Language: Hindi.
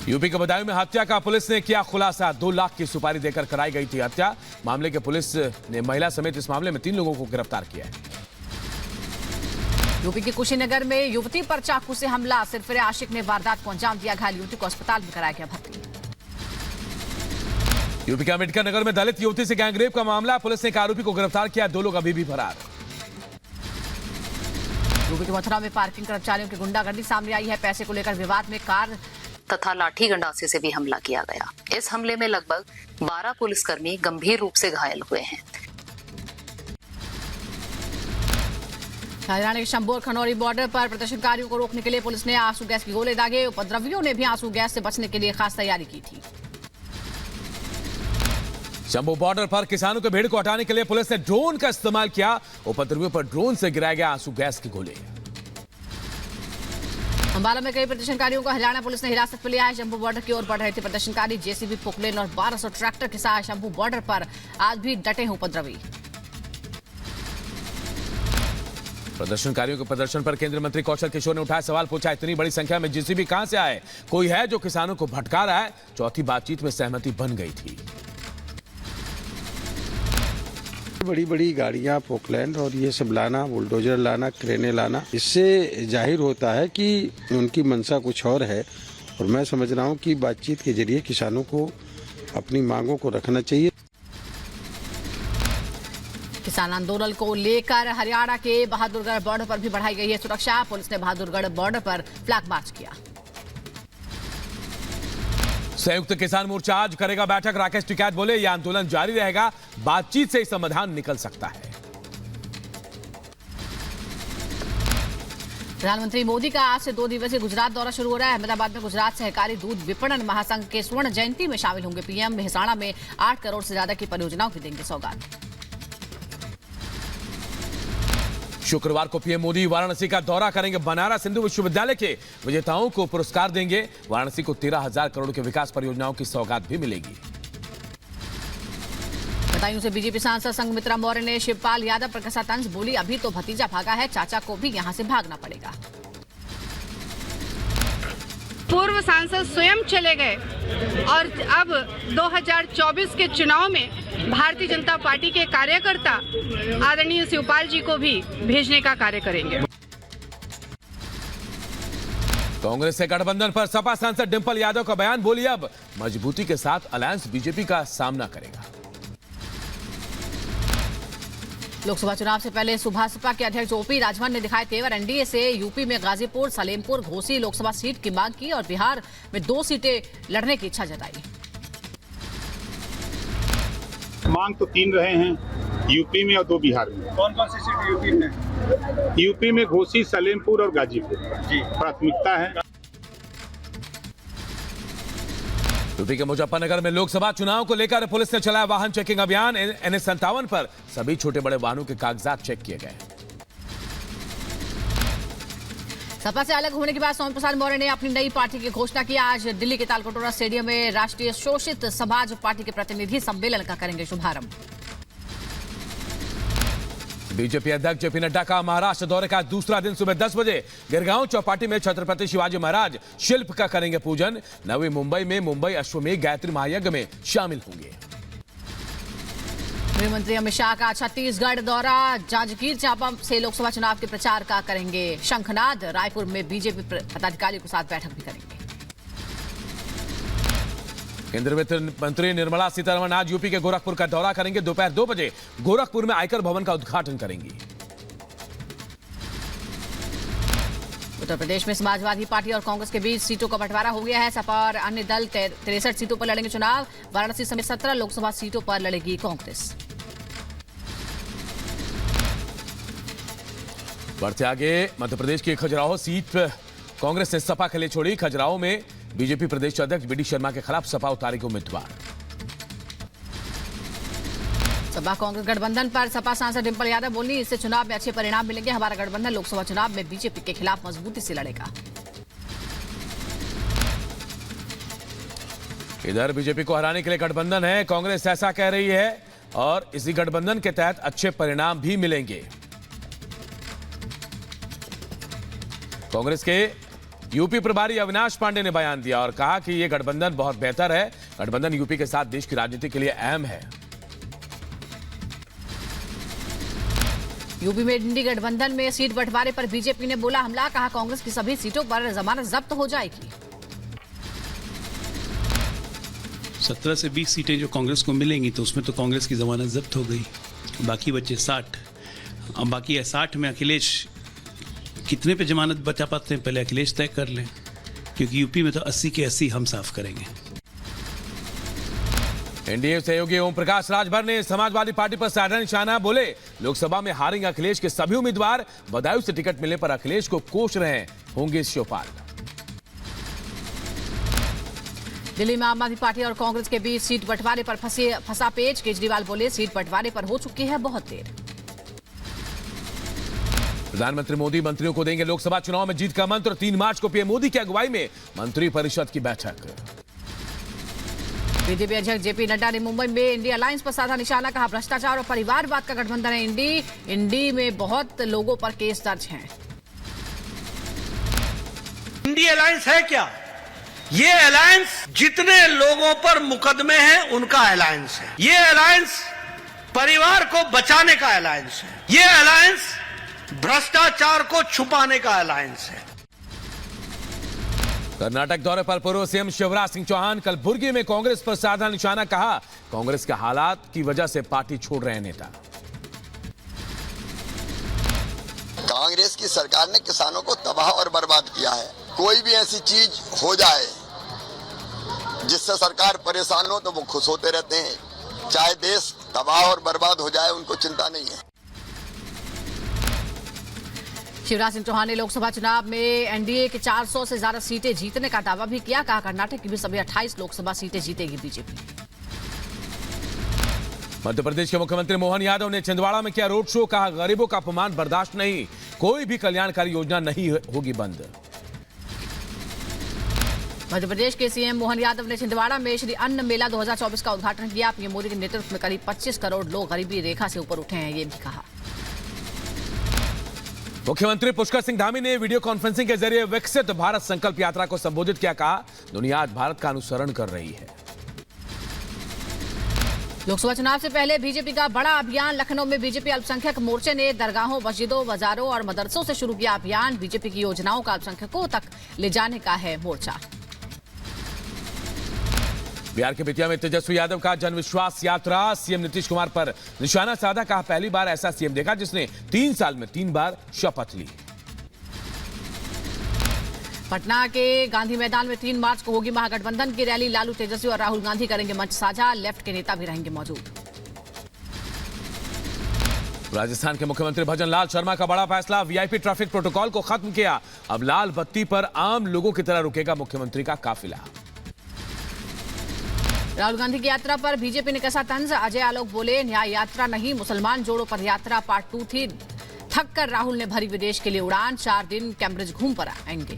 यूपी के बदायूं में हत्या का पुलिस ने किया खुलासा। 2 लाख की सुपारी देकर कराई गई थी हत्या। मामले के पुलिस ने महिला समेत इस मामले में 3 लोगों को गिरफ्तार किया है। यूपी के कुशीनगर में युवती पर चाकू से हमला। सिरफिरे आशिक ने वारदात को अंजाम दिया। घायल युवती को अस्पताल में कराया गया भर्ती। यूपी के अंबेडकर नगर में दलित युवती से गैंगरेप का मामला। पुलिस ने एक आरोपी को गिरफ्तार किया। 2 लोग अभी भी फरार। यूपी के मथुरा में पार्किंग कर्मचारियों की गुंडागर्दी सामने आई है। पैसे को लेकर विवाद में कार तथा लाठी गंडासे से भी हमला किया गया। इस हमले में लगभग 12 पुलिसकर्मी गंभीर रूप से घायल हुए हैं। हरियाणा के शंभू और खनौरी बॉर्डर पर प्रदर्शनकारियों को रोकने के लिए पुलिस ने आंसू गैस के गोले दागे। उपद्रवियों ने भी आंसू गैस से बचने के लिए खास तैयारी की थी। शंभू बॉर्डर पर किसानों के भीड़ को हटाने के लिए पुलिस ने ड्रोन का इस्तेमाल किया। उपद्रवियों पर ड्रोन से गिराया गया आंसू गैस के गोले। अंबाला में कई प्रदर्शनकारियों को हरियाणा पुलिस ने हिरासत में लिया है। शंभू बॉर्डर की ओर बढ़ रहे थे प्रदर्शनकारी। जेसीबी, पोकलेन और 1200 ट्रैक्टर के साथ शंभू बॉर्डर पर आज भी डटे हैं उपद्रवी। प्रदर्शनकारियों के प्रदर्शन पर केंद्रीय मंत्री कौशल किशोर ने उठाया सवाल। पूछा, इतनी बड़ी संख्या में जेसीबी कहां से आए? कोई है जो किसानों को भटका रहा है? चौथी बातचीत में सहमति बन गई थी। बड़ी बड़ी गाड़ियां, पोकलैंड और ये सब लाना, बुलडोजर लाना, क्रेने लाना, इससे जाहिर होता है कि उनकी मंशा कुछ और है। और मैं समझ रहा हूं कि बातचीत के जरिए किसानों को अपनी मांगों को रखना चाहिए। किसान आंदोलन को लेकर हरियाणा के बहादुरगढ़ बॉर्डर पर भी बढ़ाई गई है सुरक्षा। पुलिस ने बहादुरगढ़ बॉर्डर पर फ्लैग मार्च किया। संयुक्त किसान मोर्चा आज करेगा बैठक। राकेश टिकैत बोले, यह आंदोलन जारी रहेगा। बातचीत से ही समाधान निकल सकता है। प्रधानमंत्री मोदी का आज से 2 दिवसीय गुजरात दौरा शुरू हो रहा है। अहमदाबाद में गुजरात सहकारी दूध विपणन महासंघ के स्वर्ण जयंती में शामिल होंगे पीएम। मेहसाणा में 8 करोड़ से ज्यादा की परियोजनाओं की देंगे सौगात। शुक्रवार को पीएम मोदी वाराणसी का दौरा करेंगे। बनारस हिंदू विश्वविद्यालय के विजेताओं को पुरस्कार देंगे। वाराणसी को 13,000 करोड़ के विकास परियोजनाओं की सौगात भी मिलेगी। बदायूं से बीजेपी सांसद संघमित्रा मौर्य ने शिवपाल यादव पर कसा तंज। बोली, अभी तो भतीजा भागा है, चाचा को भी यहां से भागना पड़ेगा। पूर्व सांसद स्वयं चले गए और अब 2024 के चुनाव में भारतीय जनता पार्टी के कार्यकर्ता आदरणीय शिवपाल जी को भी भेजने का कार्य करेंगे। कांग्रेस से गठबंधन पर सपा सांसद डिंपल यादव का बयान। बोली, अब मजबूती के साथ अलायंस बीजेपी का सामना करेगा। लोकसभा चुनाव से पहले सुभासपा के अध्यक्ष ओपी राजभर ने दिखाए तेवर। एनडीए से यूपी में गाजीपुर, सलेमपुर, घोसी लोकसभा सीट की मांग की और बिहार में 2 सीटें लड़ने की इच्छा जताई। मांग तो 3 रहे हैं, यूपी में और 2 बिहार में। कौन कौन सी सीट यूपी में? यूपी में घोसी, सलेमपुर और गाजीपुर जी प्राथमिकता है। यूपी के मुजफ्फरनगर में लोकसभा चुनाव को लेकर पुलिस ने चलाया वाहन चेकिंग अभियान। NH 57 पर सभी छोटे बड़े वाहनों के कागजात चेक किए गए। सपा से अलग होने के बाद सोम प्रसाद मौर्य ने अपनी नई पार्टी की घोषणा की। आज दिल्ली के तालकटोरा स्टेडियम में राष्ट्रीय शोषित समाज पार्टी के प्रतिनिधि सम्मेलन का करेंगे शुभारंभ। बीजेपी अध्यक्ष जेपी नड्डा का महाराष्ट्र दौरे का दूसरा दिन सुबह 10 बजे गिरगांव चौपाटी में छत्रपति शिवाजी महाराज शिल्प का करेंगे पूजन। नवी मुंबई में मुंबई अश्वमेध गायत्री महायज्ञ में शामिल होंगे। गृहमंत्री अमित शाह का छत्तीसगढ़ दौरा। जांजगीर चांपा से लोकसभा चुनाव के प्रचार का करेंगे शंखनाद। रायपुर में बीजेपी पदाधिकारियों के साथ बैठक भी करेंगे। केंद्रीय वित्त मंत्री निर्मला सीतारमण आज यूपी के गोरखपुर का दौरा करेंगे। दोपहर 2 बजे गोरखपुर में आयकर भवन का उद्घाटन करेंगी। उत्तर प्रदेश में समाजवादी पार्टी और कांग्रेस के बीच सीटों का बंटवारा हो गया है। सपा और अन्य दल 63 सीटों पर लड़ेंगे चुनाव। वाराणसी समेत 17 लोकसभा सीटों पर लड़ेगी कांग्रेस। बढ़ते आगे, मध्य प्रदेश की खजुराहो सीट कांग्रेस ने सपा के लिए छोड़ी। खजुराहो में बीजेपी प्रदेश अध्यक्ष बीडी शर्मा के खिलाफ सपा उतारेगी उम्मीदवार। सपा कांग्रेस गठबंधन पर सपा सांसद डिंपल यादव बोली, इससे चुनाव में अच्छे परिणाम मिलेंगे। हमारा गठबंधन लोकसभा चुनाव में बीजेपी के खिलाफ मजबूती से लड़ेगा। इधर बीजेपी को हराने के लिए गठबंधन है, कांग्रेस ऐसा कह रही है और इसी गठबंधन के तहत अच्छे परिणाम भी मिलेंगे। कांग्रेस के यूपी प्रभारी अविनाश पांडे ने बयान दिया और कहा कि यह गठबंधन बहुत बेहतर है। गठबंधन यूपी के साथ देश की राजनीति के लिए अहम है। यूपी में इंडी गठबंधन में सीट बंटवारे पर बीजेपी ने बोला हमला, कहा कांग्रेस की सभी सीटों पर जमानत जब्त हो जाएगी। 17 से 20 सीटें जो कांग्रेस को मिलेंगी तो उसमें तो कांग्रेस की जमानत जब्त हो गई, बाकी बचे 60। अब बाकी है 60 में अखिलेश कितने पे जमानत बचा पाते हैं, पहले अखिलेश तय कर लें, क्योंकि यूपी में तो 80 के 80 हम साफ करेंगे। एनडीए सहयोगी ओम प्रकाश राजभर ने समाजवादी पार्टी पर साधा निशाना, बोले लोकसभा में हारेंगे अखिलेश के सभी उम्मीदवार। बदायूं से टिकट मिलने पर अखिलेश को कोस रहे होंगे शिवपाल। दिल्ली में आम आदमी पार्टी और कांग्रेस के बीच सीट बंटवारे पर फंसा पेच। केजरीवाल बोले सीट बंटवारे पर हो चुकी है बहुत देर। प्रधानमंत्री मोदी मंत्रियों को देंगे लोकसभा चुनाव में जीत का मंत्र। 3 मार्च को पीएम मोदी की अगुवाई में मंत्री परिषद की बैठक। बीजेपी अध्यक्ष जेपी नड्डा ने मुंबई में इंडी अलायंस पर साधा निशाना, कहा भ्रष्टाचार और परिवारवाद का गठबंधन है इंडी में बहुत लोगों पर केस दर्ज हैं। इंडी अलायंस है क्या? ये अलायंस जितने लोगों पर मुकदमे हैं उनका अलायंस है। ये अलायंस परिवार को बचाने का अलायंस है। ये अलायंस भ्रष्टाचार को छुपाने का अलायंस है। कर्नाटक दौरे पर पूर्व सीएम शिवराज सिंह चौहान कलबुर्गी में कांग्रेस पर साधा निशाना, कहा कांग्रेस के हालात की वजह से पार्टी छोड़ रहे नेता। कांग्रेस की सरकार ने किसानों को तबाह और बर्बाद किया है। कोई भी ऐसी चीज हो जाए जिससे सरकार परेशान हो तो वो खुश होते रहते हैं। चाहे देश तबाह और बर्बाद हो जाए उनको चिंता नहीं है। शिवराज सिंह चौहान ने लोकसभा चुनाव में एनडीए के 400 से ज्यादा सीटें जीतने का दावा भी किया, कहा कर्नाटक की भी सभी 28 लोकसभा सीटें जीतेगी बीजेपी। मध्य प्रदेश के मुख्यमंत्री मोहन यादव ने छिंदवाड़ा में किया रोड शो, कहा गरीबों का अपमान बर्दाश्त नहीं, कोई भी कल्याणकारी योजना नहीं होगी बंद। मध्य प्रदेश के सीएम मोहन यादव ने छिंदवाड़ा में श्री अन्न मेला 2024 का उद्घाटन किया। पीएम मोदी के नेतृत्व में करीब 25 करोड़ लोग गरीबी रेखा से ऊपर उठे हैं, ये भी कहा। मुख्यमंत्री पुष्कर सिंह धामी ने वीडियो कॉन्फ्रेंसिंग के जरिए विकसित भारत संकल्प यात्रा को संबोधित किया, कहा दुनिया आज भारत का अनुसरण कर रही है। लोकसभा चुनाव से पहले बीजेपी का बड़ा अभियान। लखनऊ में बीजेपी अल्पसंख्यक मोर्चे ने दरगाहों, मस्जिदों, बाजारों और मदरसों से शुरू किया अभियान। बीजेपी की योजनाओं का अल्पसंख्यकों तक ले जाने का है मोर्चा। बिहार के बेतिया में तेजस्वी यादव का जनविश्वास यात्रा, सीएम नीतीश कुमार पर निशाना साधा, कहा पहली बार ऐसा सीएम देखा जिसने 3 साल में 3 बार शपथ ली। पटना के गांधी मैदान में 3 मार्च को होगी महागठबंधन की रैली। लालू, तेजस्वी और राहुल गांधी करेंगे मंच साझा, लेफ्ट के नेता भी रहेंगे मौजूद। राजस्थान के मुख्यमंत्री भजन लाल शर्मा का बड़ा फैसला, वीआईपी ट्रैफिक प्रोटोकॉल को खत्म किया। अब लाल बत्ती पर आम लोगों की तरह रुकेगा मुख्यमंत्री का काफिला। राहुल गांधी की यात्रा पर बीजेपी ने कसा तंज। अजय आलोक बोले न्याय यात्रा नहीं, मुसलमान जोड़ों पर यात्रा पार्ट 2 थी। थक कर राहुल ने भरी विदेश के लिए उड़ान, 4 दिन कैम्ब्रिज घूम पर आएंगे।